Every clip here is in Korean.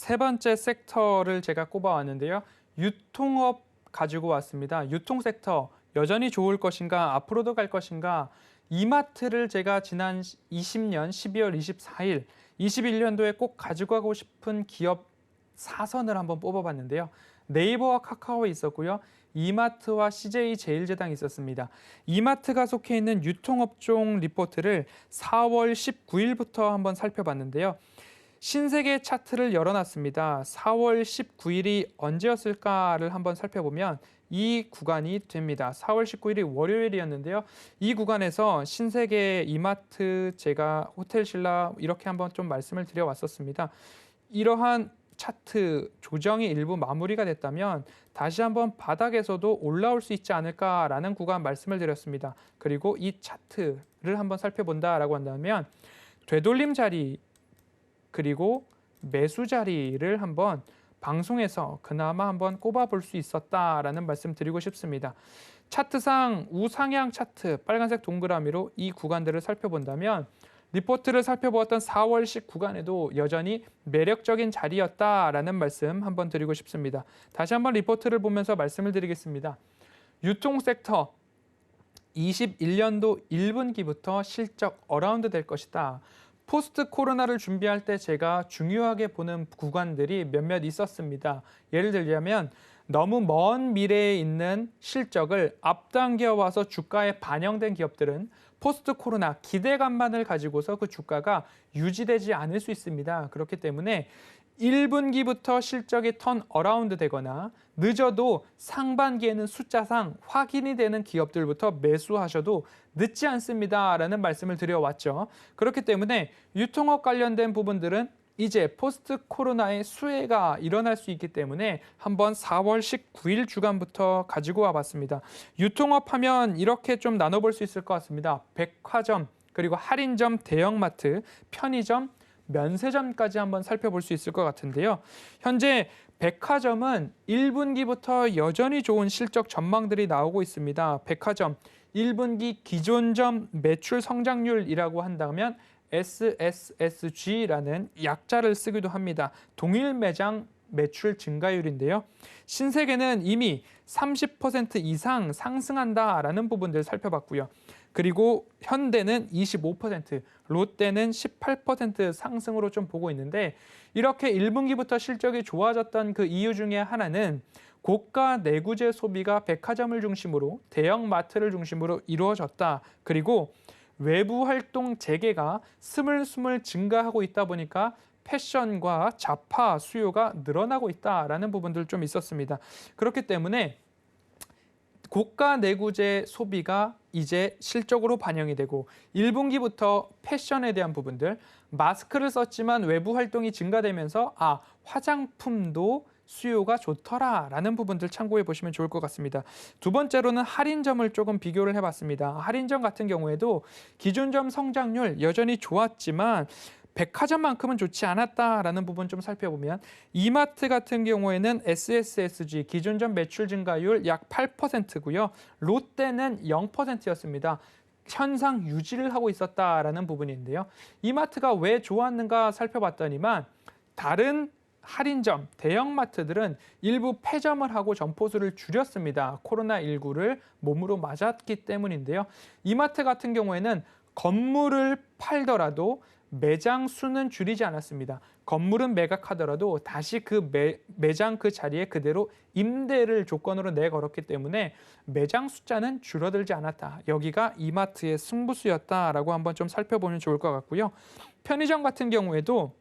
세 번째 섹터를 제가 꼽아왔는데요. 유통업 가지고 왔습니다. 유통 섹터 여전히 좋을 것인가, 앞으로도 갈 것인가. 이마트를 제가 지난 20년 12월 24일, 21년도에 꼭 가지고 가고 싶은 기업 사선을 한번 뽑아봤는데요. 네이버와 카카오에 있었고요. 이마트와 CJ제일제당이 있었습니다. 이마트가 속해 있는 유통업종 리포트를 4월 19일부터 한번 살펴봤는데요. 신세계 차트를 열어놨습니다. 4월 19일이 언제였을까를 한번 살펴보면 이 구간이 됩니다. 4월 19일이 월요일이었는데요. 이 구간에서 신세계, 이마트, 제가 호텔신라 이렇게 한번 좀 말씀을 드려왔었습니다. 이러한 차트 조정이 일부 마무리가 됐다면 다시 한번 바닥에서도 올라올 수 있지 않을까라는 구간 말씀을 드렸습니다. 그리고 이 차트를 한번 살펴본다라고 한다면 되돌림 자리 그리고 매수 자리를 한번 방송에서 그나마 한번 꼽아볼 수 있었다라는 말씀 드리고 싶습니다. 차트상 우상향 차트 빨간색 동그라미로 이 구간들을 살펴본다면 리포트를 살펴보았던 4월 10 구간에도 여전히 매력적인 자리였다라는 말씀 한번 드리고 싶습니다. 다시 한번 리포트를 보면서 말씀을 드리겠습니다. 유통 섹터 21년도 1분기부터 실적 어라운드 될 것이다. 포스트 코로나를 준비할 때 제가 중요하게 보는 구간들이 몇몇 있었습니다. 예를 들자면 너무 먼 미래에 있는 실적을 앞당겨 와서 주가에 반영된 기업들은 포스트 코로나 기대감만을 가지고서 그 주가가 유지되지 않을 수 있습니다. 그렇기 때문에 1분기부터 실적이 턴 어라운드 되거나 늦어도 상반기에는 숫자상 확인이 되는 기업들부터 매수하셔도 늦지 않습니다라는 말씀을 드려왔죠. 그렇기 때문에 유통업 관련된 부분들은 이제 포스트 코로나의 수혜가 일어날 수 있기 때문에 한번 4월 19일 주간부터 가지고 와봤습니다. 유통업 하면 이렇게 좀 나눠볼 수 있을 것 같습니다. 백화점, 그리고 할인점, 대형마트, 편의점, 면세점까지 한번 살펴볼 수 있을 것 같은데요. 현재 백화점은 1분기부터 여전히 좋은 실적 전망들이 나오고 있습니다. 백화점 1분기 기존점 매출 성장률이라고 한다면 SSSG라는 약자를 쓰기도 합니다. 동일 매장 매출 증가율인데요. 신세계는 이미 30% 이상 상승한다라는 부분들 살펴봤고요. 그리고 현대는 25%, 롯데는 18% 상승으로 좀 보고 있는데 이렇게 1분기부터 실적이 좋아졌던 그 이유 중에 하나는 고가 내구재 소비가 백화점을 중심으로 대형 마트를 중심으로 이루어졌다. 그리고 외부 활동 재개가 스물스물 증가하고 있다 보니까 패션과 잡화 수요가 늘어나고 있다라는 부분들 좀 있었습니다. 그렇기 때문에 고가 내구재 소비가 이제 실적으로 반영이 되고 1분기부터 패션에 대한 부분들, 마스크를 썼지만 외부 활동이 증가되면서 화장품도 수요가 좋더라라는 부분들 참고해 보시면 좋을 것 같습니다. 두 번째로는 할인점을 조금 비교를 해봤습니다. 할인점 같은 경우에도 기존점 성장률 여전히 좋았지만 백화점만큼은 좋지 않았다라는 부분 좀 살펴보면 이마트 같은 경우에는 SSSG 기존점 매출 증가율 약 8%고요. 롯데는 0%였습니다. 현상 유지를 하고 있었다라는 부분인데요. 이마트가 왜 좋았는가 살펴봤더니만 다른 할인점, 대형마트들은 일부 폐점을 하고 점포수를 줄였습니다. 코로나19를 몸으로 맞았기 때문인데요. 이마트 같은 경우에는 건물을 팔더라도 매장 수는 줄이지 않았습니다. 건물은 매각하더라도 다시 그 매장 그 자리에 그대로 임대를 조건으로 내걸었기 때문에 매장 숫자는 줄어들지 않았다. 여기가 이마트의 승부수였다라고 한번 좀 살펴보면 좋을 것 같고요. 편의점 같은 경우에도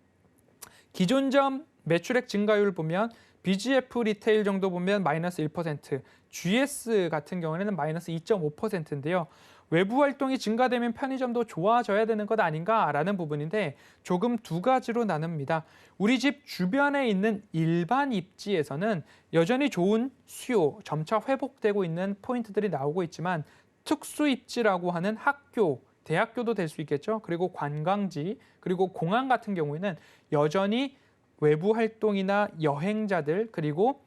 기존점 매출액 증가율 보면 BGF 리테일 정도 보면 마이너스 1%, GS 같은 경우에는 마이너스 2.5%인데요. 외부 활동이 증가되면 편의점도 좋아져야 되는 것 아닌가라는 부분인데 조금 두 가지로 나눕니다. 우리 집 주변에 있는 일반 입지에서는 여전히 좋은 수요, 점차 회복되고 있는 포인트들이 나오고 있지만 특수 입지라고 하는 학교, 대학교도 될 수 있겠죠. 그리고 관광지, 그리고 공항 같은 경우에는 여전히 외부 활동이나 여행자들 그리고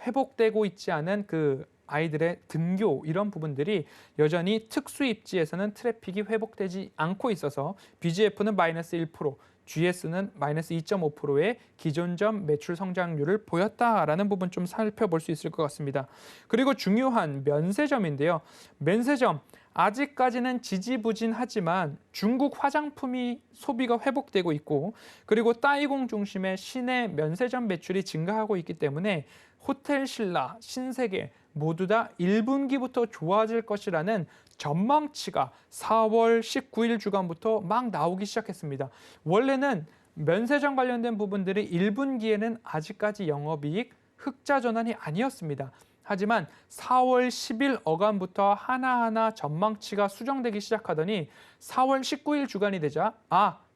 회복되고 있지 않은 그 아이들의 등교 이런 부분들이 여전히 특수 입지에서는 트래픽이 회복되지 않고 있어서 BGF는 마이너스 1%, GS는 마이너스 2.5%의 기존점 매출 성장률을 보였다라는 부분 좀 살펴볼 수 있을 것 같습니다. 그리고 중요한 면세점인데요. 면세점 아직까지는 지지부진하지만 중국 화장품이 소비가 회복되고 있고 그리고 따이공 중심의 시내 면세점 매출이 증가하고 있기 때문에 호텔 신라, 신세계 모두 다 1분기부터 좋아질 것이라는 전망치가 4월 19일 주간부터 막 나오기 시작했습니다. 원래는 면세점 관련된 부분들이 1분기에는 아직까지 영업이익 흑자 전환이 아니었습니다. 하지만 4월 10일 어간부터 하나하나 전망치가 수정되기 시작하더니 4월 19일 주간이 되자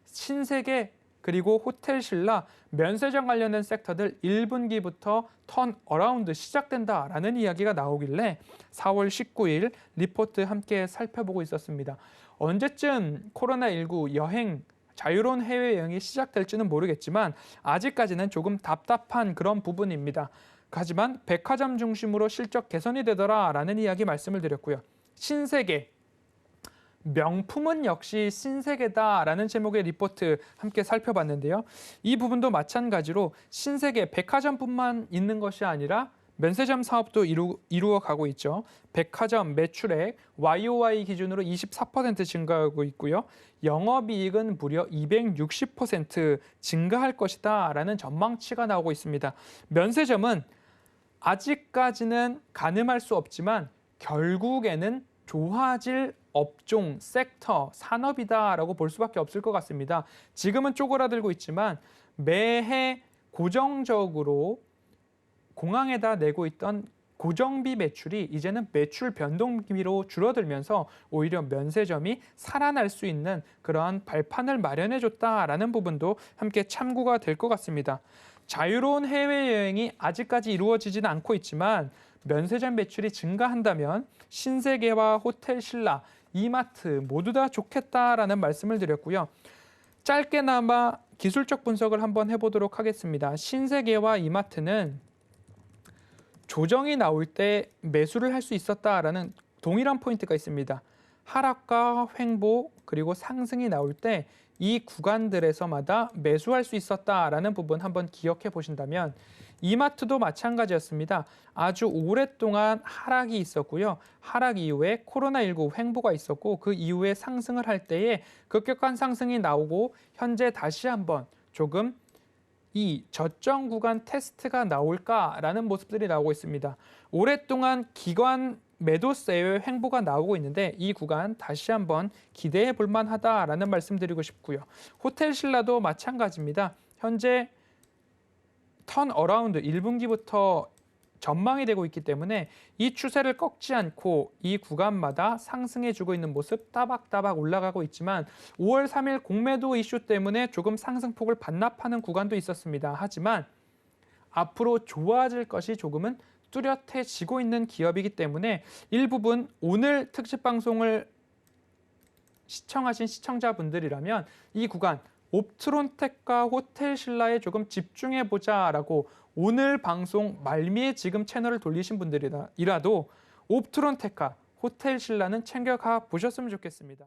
신세계 그리고 호텔 신라 면세점 관련된 섹터들 1분기부터 턴 어라운드 시작된다라는 이야기가 나오길래 4월 19일 리포트 함께 살펴보고 있었습니다. 언제쯤 코로나19 여행 자유로운 해외여행이 시작될지는 모르겠지만 아직까지는 조금 답답한 그런 부분입니다. 하지만 백화점 중심으로 실적 개선이 되더라라는 이야기 말씀을 드렸고요. 신세계, 명품은 역시 신세계다라는 제목의 리포트 함께 살펴봤는데요. 이 부분도 마찬가지로 신세계 백화점뿐만 있는 것이 아니라 면세점 사업도 이루어가고 있죠. 백화점 매출액 YOY 기준으로 24% 증가하고 있고요. 영업이익은 무려 260% 증가할 것이다라는 전망치가 나오고 있습니다. 면세점은 아직까지는 가늠할 수 없지만 결국에는 좋아질 업종, 섹터, 산업이다라고 볼 수밖에 없을 것 같습니다. 지금은 쪼그라들고 있지만 매해 고정적으로 공항에다 내고 있던 고정비 매출이 이제는 매출 변동비로 줄어들면서 오히려 면세점이 살아날 수 있는 그러한 발판을 마련해줬다라는 부분도 함께 참고가 될 것 같습니다. 자유로운 해외여행이 아직까지 이루어지지는 않고 있지만 면세점 매출이 증가한다면 신세계와 호텔 신라, 이마트 모두 다 좋겠다라는 말씀을 드렸고요. 짧게나마 기술적 분석을 한번 해보도록 하겠습니다. 신세계와 이마트는 조정이 나올 때 매수를 할 수 있었다라는 동일한 포인트가 있습니다. 하락과 횡보 그리고 상승이 나올 때 이 구간들에서마다 매수할 수 있었다라는 부분 한번 기억해 보신다면 이마트도 마찬가지였습니다. 아주 오랫동안 하락이 있었고요. 하락 이후에 코로나19 횡보가 있었고 그 이후에 상승을 할 때에 급격한 상승이 나오고 현재 다시 한번 조금 이 저점 구간 테스트가 나올까라는 모습들이 나오고 있습니다. 오랫동안 기관 매도세의 횡보가 나오고 있는데 이 구간 다시 한번 기대해 볼 만하다라는 말씀드리고 싶고요. 호텔 신라도 마찬가지입니다. 현재 턴 어라운드 1분기부터 전망이 되고 있기 때문에 이 추세를 꺾지 않고 이 구간마다 상승해주고 있는 모습 따박따박 올라가고 있지만 5월 3일 공매도 이슈 때문에 조금 상승폭을 반납하는 구간도 있었습니다. 하지만 앞으로 좋아질 것이 조금은 뚜렷해지고 있는 기업이기 때문에 일부분 오늘 특집 방송을 시청하신 시청자분들이라면 이 구간 옵트론텍과 호텔 신라에 조금 집중해보자라고 오늘 방송 말미에 지금 채널을 돌리신 분들이라도 옵트론텍과 호텔 신라는 챙겨가 보셨으면 좋겠습니다.